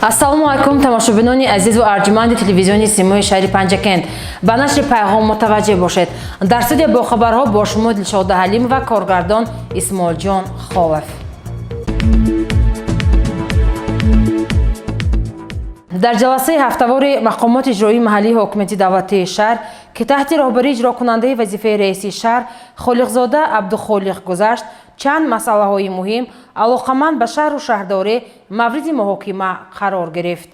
ассалому алайкум тамошобинони азиз ва арҷуманди телевизиони симои шаҳри Панҷакент. Ба нашри пайғом мутаваҷҷеҳ бошед. Дар студия бо хабарҳо бо шумо Дилшода Ҳалимова, коргардон Исмоилҷон Холев. дар ҷаласаи ҳафтавори мақомоти иҷроии маҳаллии ҳокимияти давлатии шаҳр ки таҳти роҳбарии иҷрокунандаи вазифаи раиси шаҳр Холиқзода Абдухолиқ гузашт, чанд масъалаҳои муҳим алоқаманд ба шаҳру шаҳрдорӣ мавриди муҳокима қарор гирифт.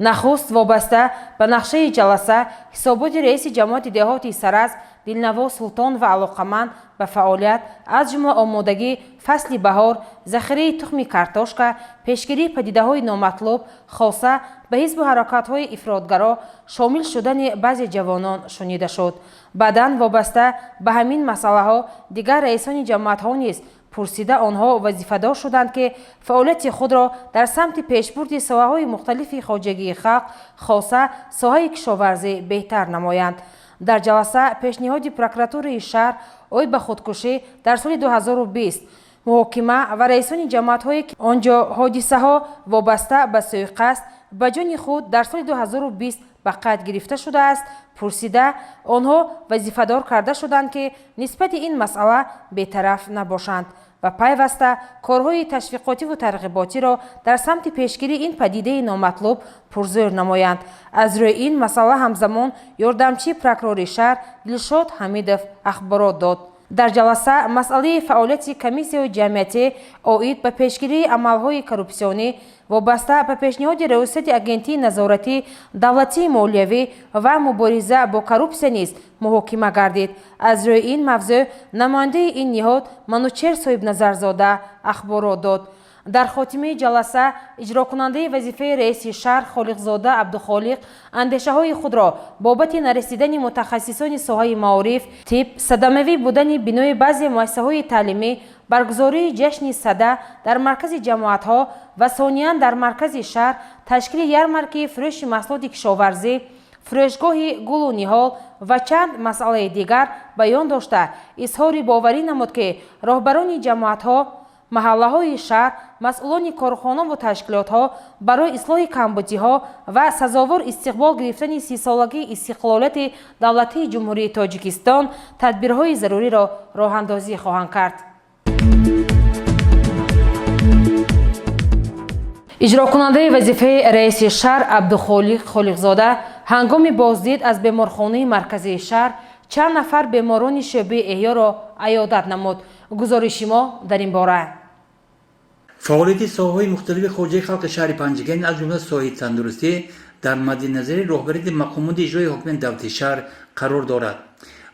нахуст вобаста ба нақшаи ҷаласа ҳисоботи раиси ҷамоати деҳоти Сараз Дилнаво Султон ва алоқаманд ба фаъолият аз ҷумла омодагӣ фасли баҳор, захираи тухми картошка, пешгирии падидаҳои номатлуб, хоса ба ҳизбу ҳаракатҳои ифротгаро шомил шудани баъзе ҷавонон шунида шуд. баъдан вобаста ба ҳамин масъалаҳо дигар раисони ҷамоатҳо низ пурсида онҳо вазифадор шуданд ки фаъолияти худро дар самти пешбурди соҳаҳои мухталифи хоҷагии халқ, хоса соҳаи кишоварзӣ беҳтар намоянд. дар ҷаласа пешниҳоди прокуратураи шаҳр оид ба худкушӣ дар соли 2020 муҳокима ва раисони ҷамоатҳое ки онҷо ҳодисаҳо вобаста ба суиқасд ба ҷони худ дар соли 2020 ба қайд гирифта шудааст, пурсида онҳо вазифадор карда шуданд ки нисбати ин масъала бетараф набошанд ва пайваста корҳои ташвиқотиву тарғиботиро дар самти пешгирии ин падидаи номатлуб пурзӯр намоянд. аз рӯи ин масъала ҳамзамон ёрдамчии прокурори шаҳр Дилшод Ҳамидов ахборот дод. дар ҷаласа масъалаи фаъолияти комиссияҳои ҷамъиятӣ оид ба пешгирии амалҳои коррупсионӣ вобаста ба пешниҳоди раёсати агентии назоратии давлатии молиявӣ ва мубориза бо коррупсия низ муҳокима гардид. аз рӯи ин мавзӯъ намояндаи ин ниҳод Манучер Соҳибназарзода ахборот дод. дар хотимаи ҷаласа иҷрокунандаи вазифаи раиси шаҳр Холиқзода Абдухолиқ андешаҳои худро бобати нарасидани мутахассисони соҳаи маориф, тиб, садамавӣ будани бинои баъзе муассисаҳои таълимӣ, баргузории ҷашни сада дар маркази ҷамоатҳо ва сониян дар маркази шаҳр ташкили ярмаркаи фурӯши маҳсулоти кишоварзӣ, фурӯшгоҳи гулу ниҳол ва чанд масъалаи дигар баён дошта изҳори боварӣ намуд ки роҳбарони ҷамоатҳо, маҳаллаҳои шаҳр, масъулони корхона ва ташкилотҳо барои ислоҳи камбудиҳо ва сазовор истиқбол гирифтани 30-солагии истиқлолияти давлатии ҷумҳурии Тоҷикистон тадбирҳои заруриро роҳандозӣ хоҳанд кард. иҷрокунандаи вазифаи раиси шаҳр Абдухолиқ Холиқзода ҳангоми боздид аз беморхонаи марказии шаҳр чанд нафар беморони шӯъбаи эҳёро аёдат намуд. гузориши мо дар ин бора. фаъолияти соҳаҳои мухталифи хоҷаи халқи шаҳри Панҷакент аз ҷумла соҳаи тандурустӣ дар мадди назари роҳбарияти мақомоти иҷроии ҳокимияти давлати шаҳр қарор дорад.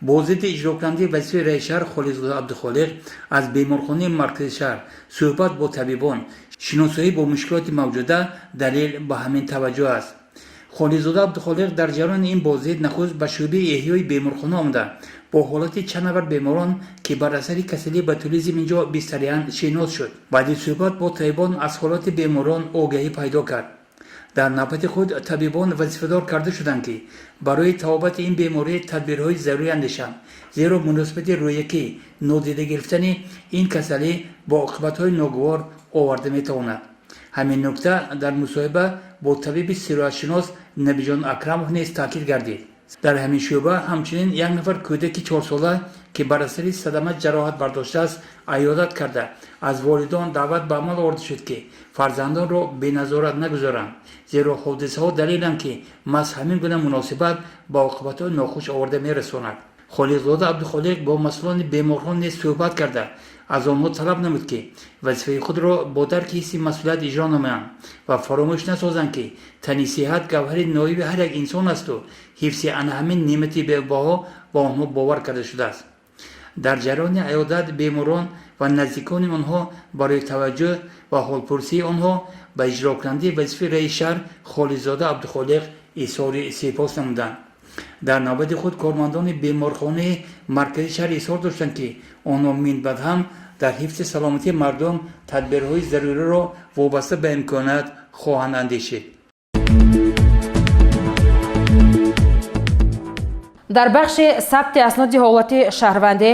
боздиди иҷрокунандаи вазифаи раиси шаҳр Холиқзода Абдухолиқ аз беморхонаи маркази шаҳр суҳбат бо табибон, шиносоӣ бо мушкилоти мавҷуда далел ба ҳамин таваҷҷӯҳ аст. Холиқзода Абдухолиқ дар ҷараёни ин боздид нахуст ба шӯъбаи эҳёи беморхона омада бо ҳолати чанд нафар беморон ки бар асари касалӣ ботулизм инҷо бистариянд шинос шуд. баъди суҳбат бо табибон аз ҳолати беморон огаҳӣ пайдо кард. дар навбати худ табибон вазифадор карда шуданд ки барои табобати ин беморӣ тадбирҳои зарури андешанд, зеро муносибати рӯякӣ нодида гирифтани ин касалӣ бо оқибатҳои ногувор оварда метавонад. ҳамин нукта дар мусоҳиба бо табиби сироятшинос Набиҷон Акрамов низ таъкид гардид. дар ҳамин шӯъба ҳамчунин як нафар кӯдаки 4-сола ки бар асари садама ҷароҳат бардоштааст аёдат карда аз волидон даъват ба амал оварда шуд ки фарзандонро беназорат нагузоранд, зеро ҳодисаҳо далеланд ки маҳз ҳамин гуна муносибат ба оқибатҳои нохуш оварда мерасонад. Холиқзода Абдухолиқ бо масъулони беморхон низ суҳбат карда аз онҳо талаб намуд ки вазифаи худро бо дарки ҳисси масъулият иҷро намоянд ва фаромӯш насозанд ки тани сиҳат гавҳари ноиби ҳар як инсон асту ҳифзи ана ҳамин неъмати бебаҳо ба онҳо бовар карда шудааст. дар ҷараёни аёдат беморон ва наздикони онҳо барои таваҷҷӯҳ ва ҳолпурсии онҳо ба иҷрокунандаи вазифаи раиси шаҳр Холиқзода Абдухолиқ изҳори сипос намуданд. дар навбати худ кормандони беморхонаи маркази шаҳр изҳор доштанд ки онҳо минбаъд ҳам дар ҳифзи саломатии мардум тадбирҳои заруриро вобаста ба имконият хоҳанд андешид. дар бахши сабти асноди ҳолати шаҳрвандӣ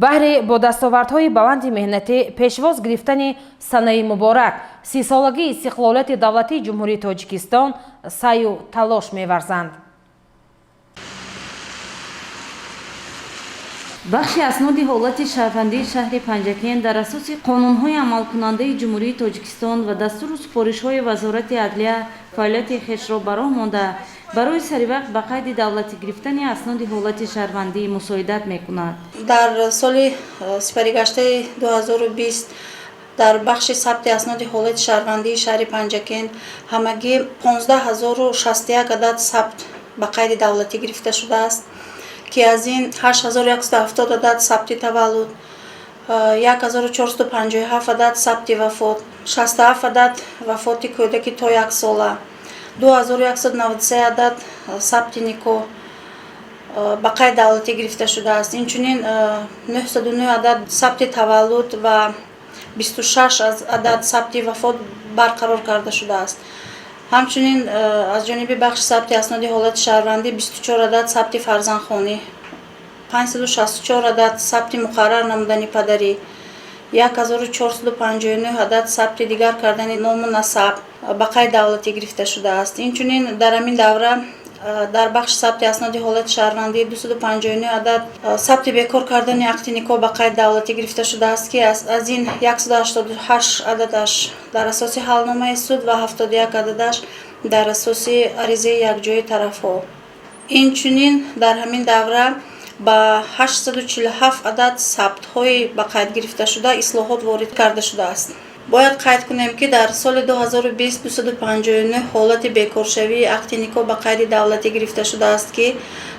баҳри бо дастовардҳои баланди меҳнатӣ пешвоз гирифтани санаи муборак 30-солагии истиқлолияти давлатии ҷумҳурии Тоҷикистон саъю талош меварзанд. бахши асноди ҳолати шаҳрвандии шаҳри Панҷакен дар асоси қонунҳои амалкунандаи ҷумҳурии Тоҷикистон ва дастуру супоришҳои Вазорати Адлия фаъолияти хешро ба роҳ монда барои саривақт ба қайди давлатӣ гирифтани асноди ҳолати шаҳрвандӣ мусоидат мекунад. дар соли сипаригаштаи 2020 дар бахши сабти асноди ҳолати шаҳрвандии шаҳри Панҷакен ҳамагӣ 15061 адад сабт ба қайди давлатӣ гирифта шудааст ки аз ин 8170 адад сабти таваллуд, 1457 адад сабти вафот, 67 адад вафоти кӯдаки то 1 сола, 2193 адад сабти никоҳ ба қайди давлатӣ гирифта шудааст. Инчунин 909 адад сабти таваллуд ва 26 адад сабти вафот барқарор карда шудааст. ҳамчунин аз ҷониби бахши сабти асноди ҳолати шаҳрвандӣ 24 адад сабти фарзандхонӣ, 564 адад сабти муқаррар намудани падарӣ, 1459 адад сабти дигар кардани ному насаб ба қайди давлатӣ гирифта шудааст. Инчунин дар ҳамин давра дар бахши сабти асноди ҳолати шаҳрвандӣ 259 адад сабти бекор кардани ақди никоҳ ба қайди давлатӣ гирифта шудааст ки аз ин 188 ададаш дар асоси ҳалномаи суд ва 71 ададаш дар асоси аризаи якҷои тарафҳо. Инчунин дар ҳамин давра ба 847 адад сабтҳои ба қайд гирифташуда ислоҳот ворид карда шудааст. бояд қайд кунем ки дар соли 2020 259 ҳолати бекоршавии ақди никоҳ ба қайди давлатӣ гирифта шудааст ки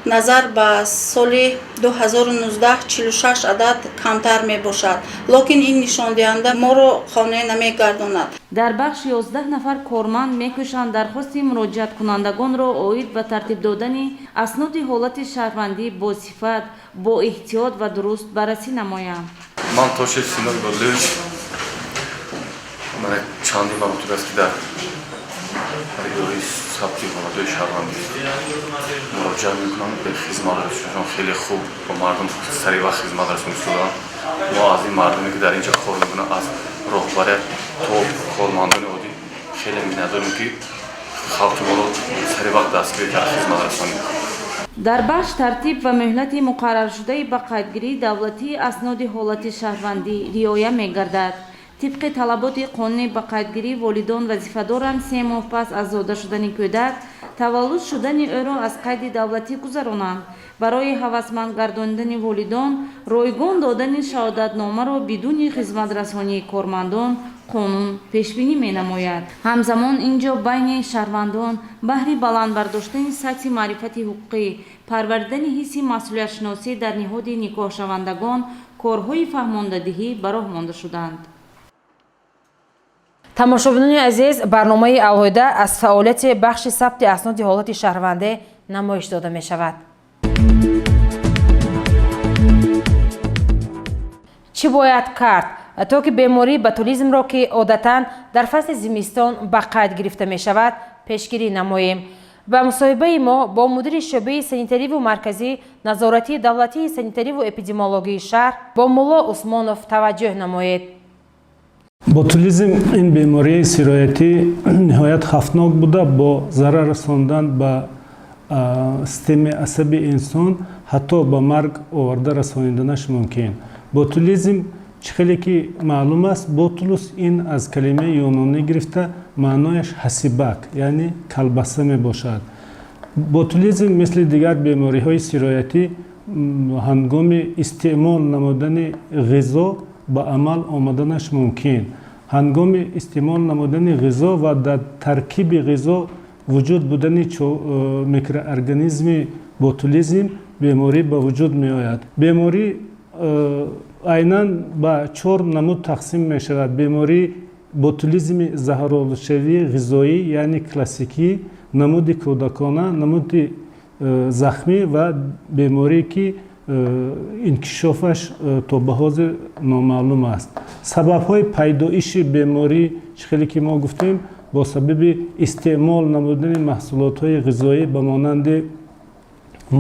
назар ба соли 2019 46 адад камтар мебошад, локин ин нишондиҳанда моро қонеъ намегардонад. дар бахш 11 нафар корманд мекӯшанд дархости муроҷиаткунандагонро оид ба тартиб додани асноди ҳолати шаҳрвандӣ бо сифат, бо эҳтиёт ва дуруст баррасӣ намоянд. ман Тошир Синок Бодлевич من چندی مبتور است که در اداره ثبت ولادت شهروندی مراجعه میکنم به خدمات رسانشون خیلی خوب با مردم سریع و خدمات رسانی شدن. ما از این مردمی که در اینجا کار میکنن از راهبر تا کارمندان عادی خیلی می‌نداریم که خلق ما رو سریع وقت دستگیر کرد خدمات رسانی. дар бахш тартиб ва муҳлати муқарраршудаи ба қайдгирии давлатӣ асноди ҳолати шаҳрвандӣ риоя мегардад. طبق طلبات قانونی با قیدگیری والدان وظیفه‌دارند 3 ماه پس از زاده شدن کودک تولد شدن او را از قید دولتی گذرانند. برای هوسمند گرداندن والدان رایگان دادن شهادتنامه را بدون خدمت رسانی کارمندان قانون پیش بینی می‌نماید. همزمان اینجا بین شهروندان بهره بلند برداشتن سطح معرفت حقوقی، پروردن حس مسئولیت شناسی در نهاد نکاح شوندگان کارهای فهماندهی به راه مانده شدند. тамошобинони азиз, барномаи алоҳида аз фаъолияти бахши сабти асноди ҳолати шаҳрвандӣ намоиш дода мешавад. чӣ бояд кард то ки бемории ботулизмро ки одатан дар фасли зимистон ба қайд гирифта мешавад пешгирӣ намоем? ба мусоҳибаи мо бо мудири шӯъбаи санитариву марказӣ назоратии давлатии санитариву эпидемиологии шаҳр бо мулло Усмонов таваҷҷӯҳ намоед. ботулизм ин бемории сироятӣ ниҳоят хафтнок буда бо зарар расондан ба системаи асаби инсон ҳатто ба марг оварда расониданаш мумкин. ботулизм чӣ хеле ки маълум аст, ботулус ин аз калимаи юнонӣ гирифта маънояш ҳасибак, яъне калбаса мебошад. ботулизм мисли дигар бемориҳои сироятӣ ҳангоми истеъмол намудани ғизо ба амал омаданаш мумкин. ҳангоми истеъмол намудани ғизо ва дар таркиби ғизо вуҷуд будани микроорганизми ботулизм беморӣ ба вуҷуд меояд. беморӣ айнан ба 4 намуд тақсим мешавад. бемории ботулизми заҳролудшавии ғизоӣ яъне классикӣ, намуди кӯдакона, намуди захмӣ ва беморие ки инкишофаш то ба ҳозир номаълум аст. Сабабҳои пайдоиши беморӣ хеле ки мо гуфтем бо сабаби истеъмол намудани маҳсулотҳои ғизоӣ ба монанди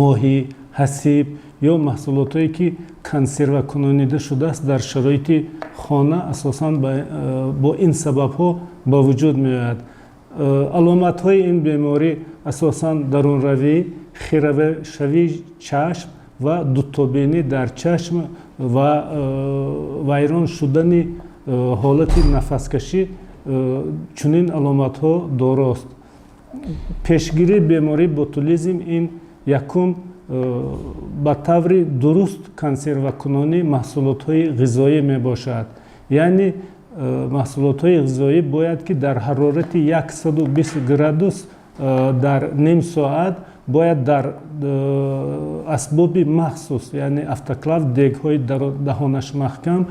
моҳӣ, ҳасиб ё маҳсулотҳое ки консервакунонида шудааст дар шароити хона асосан бо ин сабабҳо ба вуҷуд меояд. аломатҳои ин беморӣ асосан дарунравӣ, хиравашавии чашм ва дуттобинӣ дар чашм ва вайрон шудани ҳолати нафаскашӣ чунин аломатҳо дорост. пешгирии бемории ботулизм ин якум ба таври дуруст консервакунони маҳсулотҳои ғизоӣ мебошад. яъне маҳсулотҳои ғизоӣ бояд ки дар ҳарорати 120 градус дар ним соат бояд дар асбоби махсус яъне автоклав дегҳои даҳонаш маҳкам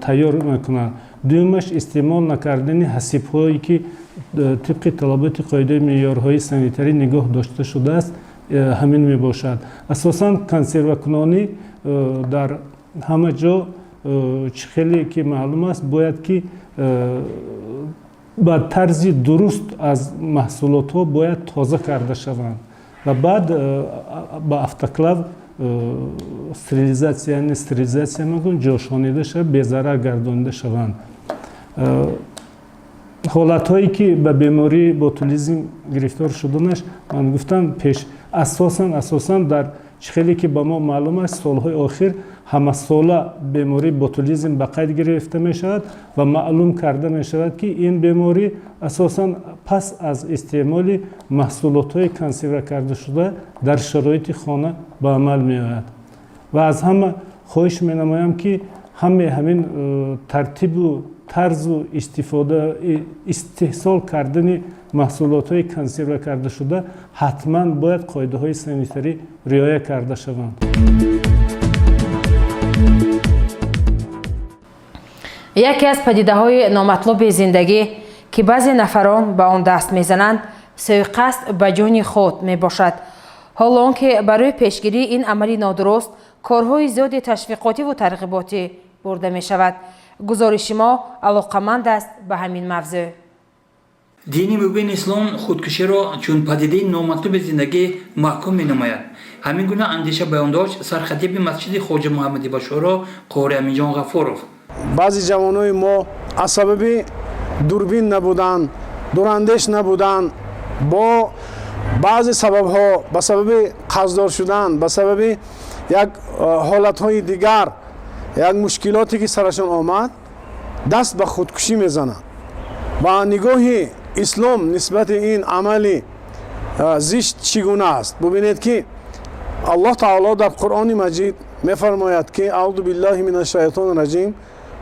тайёр мекунанд. дуюмаш истеъмол накардани ҳасибҳое ки тибқи талаботи қоидаи меъёрҳои санитарӣ нигоҳ дошта шудааст ҳамин мебошад. асосан консервакунонӣ дар ҳама ҷо чӣ хеле ки маълум аст бояд ки ба тарзи дуруст аз маҳсулотҳо бояд тоза карда шаванд ва баъд ба автоклав стерилизатсия яъне стерилизатсия мекунанд, ҷошонида шаванд, безарар гардонида шаванд. ҳолатҳое ки ба бемории ботулизм гирифтор шуданаш ман гуфтам пеш асосан дар чӣ хеле ки ба мо маълум аст солҳои охир ҳамасола бемории ботулизм ба қайд гирифта мешавад ва маълум карда мешавад ки ин беморӣ асосан пас аз истеъмоли маҳсулотҳои консерва кардашуда дар шароити хона ба амал меояд. ва аз ҳама хоҳиш менамоям ки ҳамин тартибу тарзу истеҳсол кардани маҳсулотҳои консерва кардашуда ҳатман бояд қоидаҳои санитарӣ риоя карда шаванд. яке аз падидаҳои номатлуби зиндагӣ ки баъзе нафарон ба он даст мезананд суиқасд ба ҷони худ мебошад. ҳоло он ки барои пешгирии ин амали нодуруст корҳои зиёди ташвиқотиву тарғиботӣ бурда мешавад. гузориши мо алоқаманд аст ба ҳамин мавзӯъ. дини мубин ислом худкуширо чун падидаи номатлуби зиндагӣ маҳкум менамояд. ҳамин гуна андеша баён дошт сархатиби масҷиди хоҷа муҳаммади башоро қори аминҷон ғафуров. баъзи ҷавонои мо аз сабаби дурбин набудан, дурандеш набудан, бо баъзе сабабҳо ба сабаби қаздор шудан, ба сабаби як ҳолатҳои дигар, як мушкилоте ки сарашон омад, даст ба худкушӣ мезананд. ба нигоҳи ислом нисбати ин амали зишт чӣ гуна аст? бубинед ки аллоҳ таоло дар қуръони маҷид мефармояд ки аъузу биллаҳи минаш шайтони раҷим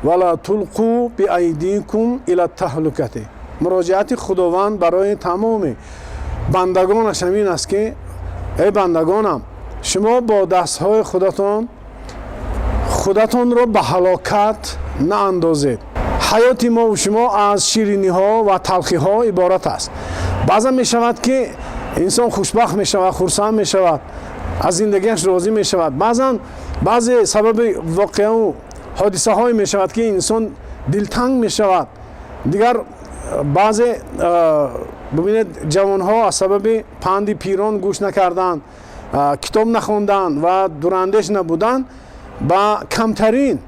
вала тулқу биайдикум ила таҳлукати. муроҷиати худованд барои тамоми бандагонаш ҳамин аст ки эй бандагонам шумо бо дастҳои худатонро ба ҳалокат наандозед. ҳаёти мо шумо аз шириниҳо ва талхиҳо иборат аст. баъзан мешавад ки инсон хушбахт мешавад, хурсанд мешавад, аз зиндагиаш розӣ мешавад. баъзан баъзе сабаби воқеаву ҳодисаҳое мешавад ки инсон дилтанг мешавад. дигар баъзе бубинед ҷавонҳо аз сабаби панди пирон гӯш накардан, китоб нахондан ва дурандеш набудан ба камтарин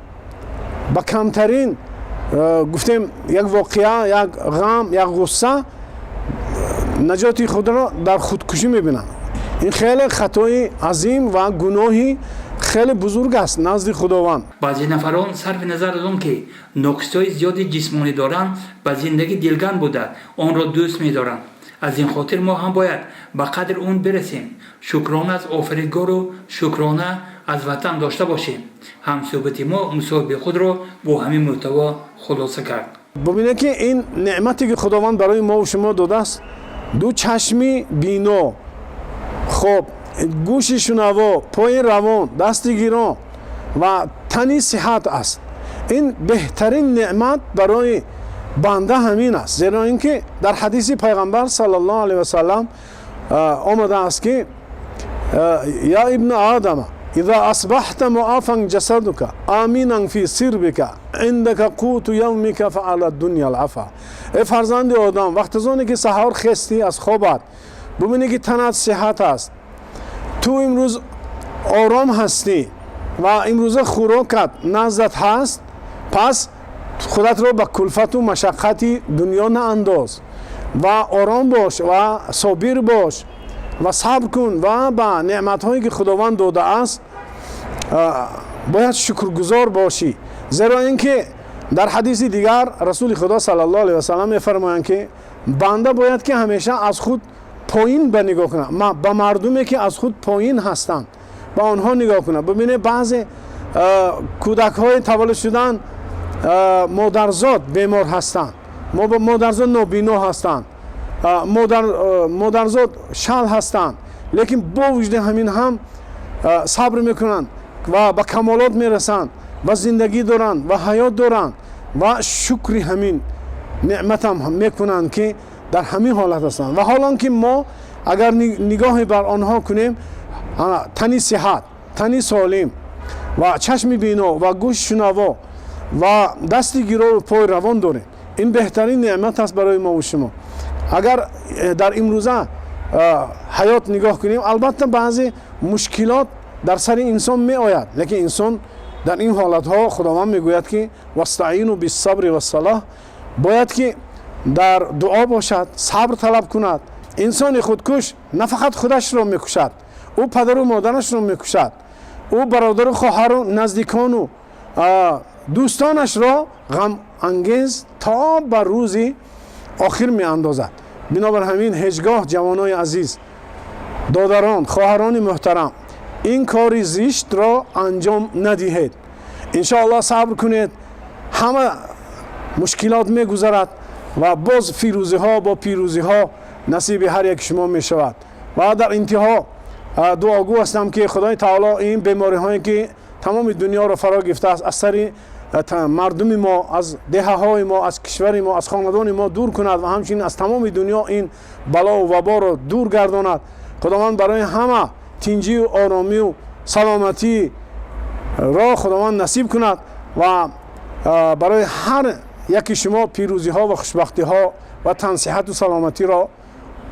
гуфтем як воқеа, як ғам, як ғусса наҷоти худро дар худкушӣ мебинанд. ин хеле хатои азим ва гуноҳи хеле бузург аст назди худованд. баъзе нафарон сарфи назар аз он ки ноқисҳои зиёди ҷисмонӣ доранд ба зиндагӣ дилган буда онро дӯст медоранд. аз ин хотир мо ҳам бояд ба қадри он бирасем, шукрона аз офаридгору шукрона аз ватан дошта бошем. ҳамсӯҳбати мо мусоҳиби худро бо ҳамин муҳтаво хулоса кард. бубинед ки ин неъмате ки худованд барои мо шумо додааст, ду чашми бино, хоб, гӯши шунаво, пои равон, дасти гирон ва тани сиҳат аст. ин беҳтарин неъмат барои банда ҳамин аст. зеро ин ки дар ҳадиси пайғамбар саллаллоҳу алайҳи васалам омадааст ки я ибна адама اذا اصبحت معافا جسدك آمنا في سربك عندك قوت یومك فعلى الدنیا العفا. ای فرزند آدم، وقت زانی که سحر خستی از خوابت ببینی که تنت صحت است، تو امروز آرام هستی و امروز خوراکت نزدت هست، پس خودت رو به کلفت و مشقت دنیا نانداز و آرام باش و صابر باش و صبر کن و به نعمت هایی که خداوند داده است باید شکرگزار باشی. زیرا اینکه در حدیث دیگر رسول خدا صلی الله علیه و سلم میفرمایند که بنده باید که همیشه از خود پایین به نگاه کنه، به مردمی که از خود پایین هستند با آنها نگاه کنه. ببینه بعضی کودک های تولد شدن مادرزاد بیمار هستند، مادرزاد نابینا هستند، مادرزاد شل هستند، لیکن با وجود همین هم صبر میکنند و به کمالات میرسند و زندگی دارند و حیات دارند و شکر همین نعمت هم میکنند که در همین حالت هستند. و حالا که ما اگر نگاه بر آنها کنیم، تنی صحت، تنی سالم و چشم بینا و گوش شنوا و دستی گیرا و پای روان داریم، این بهترین نعمت است برای ما و شما. اگر در امروزه حیات نگاه کنیم، البته بعضی مشکلات در سر انسان می آید، لیکن انسان در این حالت ها خداوند میگوید که واستعینوا بالصبر والصلاة، باید که در دعا باشد، صبر طلب کند. انسان خودکش نه فقط خودش را میکشد، او پدر و مادرش را میکشد، او برادر و خواهر و نزدیکان و دوستانش را غم انگیز تا بر روز آخر می اندازد. بنابر همین هیچگاه جوانای عزیز، دادران، خواهران محترم، این کار زشت را انجام ندهید. انشاءالله صبر کنید، همه مشکلات می گذرد و باز فیروزی ها با پیروزی ها نصیب هر یک شما می شود. و در انتها دعاگو هستم که خدای تعالی این بیماری هایی که تمام دنیا را فرا گرفته است از سر مردم ما، از دهه های ما، از کشور ما، از خاندان ما دور کند و همچنین از تمام دنیا این بلا و وبا را دور گرداند. خداوند برای همه تنجی و آرامی و سلامتی را خداوند نصیب کند و برای هر یکی شما پیروزی ها و خوشبختی ها و تنصیحت و سلامتی را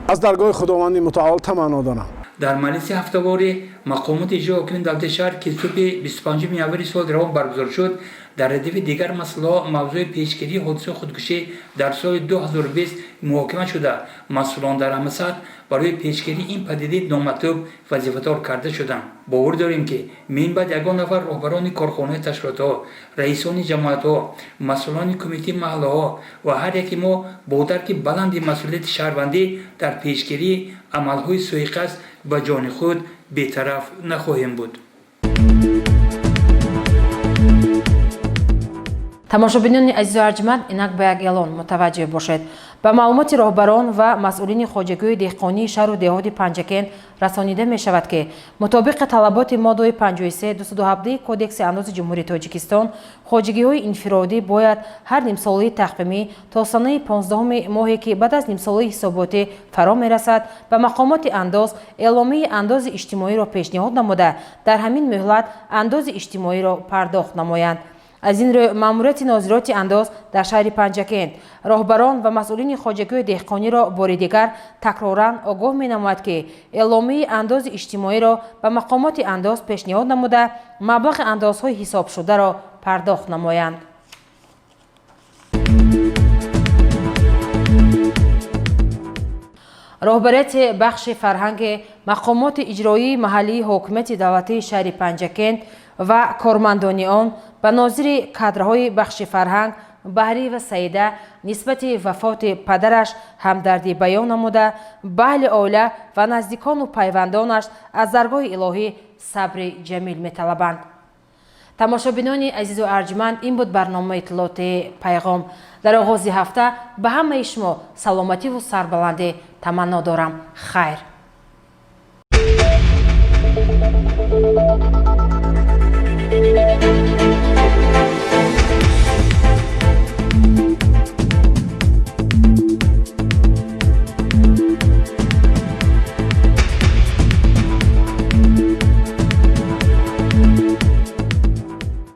از درگاه خداوند متعال تمنا دارم. در مجلس هفته‌واره مقامات اجرا حکم دولت شهر که صبح 25 یاور سال روان برگزار شد، در ردیف دیگر مسئله موضوع پیشگیری حادثه خودکشی در سال 2020 محاکمه شده. مسئولان در همه سطح برای پیشگیری این پدیده نامطلوب وظیفه‌دار کرده شدند. باور داریم که من بعد یگان نفر رهبران کارخانه تشکیلات‌ها، رئیسان جماعت‌ها، مسئولان کمیته محله‌ها و هر یکی ما با درک بلند مسئولیت شهروندی در پیشگیری عمل‌های سوءقصد به جان خود بی‌طرف نخواهیم بود. тамошобинони азизу арҷманд, инак ба як эълон мутаваҷҷеҳ бошед. ба маълумоти роҳбарон ва масъулини хоҷагӯи деҳқонии шаҳру деҳоти панҷакен расонида мешавад ки мутобиқи талаботи моддаи 53-217 кодекси андози ҷумҳурии Тоҷикистон, хоҷагиҳои инфиродӣ бояд ҳар нимсолаи тақвимӣ то санаи 15 моҳе ки баъд аз нимсолаи ҳисоботӣ фаро мерасад, ба мақомоти андоз эъломияи андози иҷтимоиро пешниҳод намуда, дар ҳамин муҳлат андози иҷтимоиро пардохт намоянд. аз ин рӯ маъмурияти нозироти андоз дар шаҳри Панҷакент роҳбарон ва масъулини хоҷагӯи деҳқониро бори дигар такроран огоҳ менамояд ки эъломияи андози иҷтимоиро ба мақомоти андоз пешниҳод намуда, маблағи андозҳои ҳисобшударо пардохт намоянд. роҳбарияти бахши фарҳанги мақомоти иҷроии маҳаллии ҳокимияти давлатии шаҳри Панҷакент ва кормандони он ба нозири кадрҳои бахши фарҳанг Баҳрӣ ва Саида нисбати вафоти падараш ҳамдардӣ баён намуда, ба аҳли оила ва наздикону пайвандонаш аз даргоҳи илоҳӣ сабри ҷамил металабанд. тамошобинони азизу арҷманд, ин буд барномаи иттилоъоти Пайғом. дар оғози ҳафта ба ҳамаи шумо саломативу сарбаландӣ таманно дорам. хайр.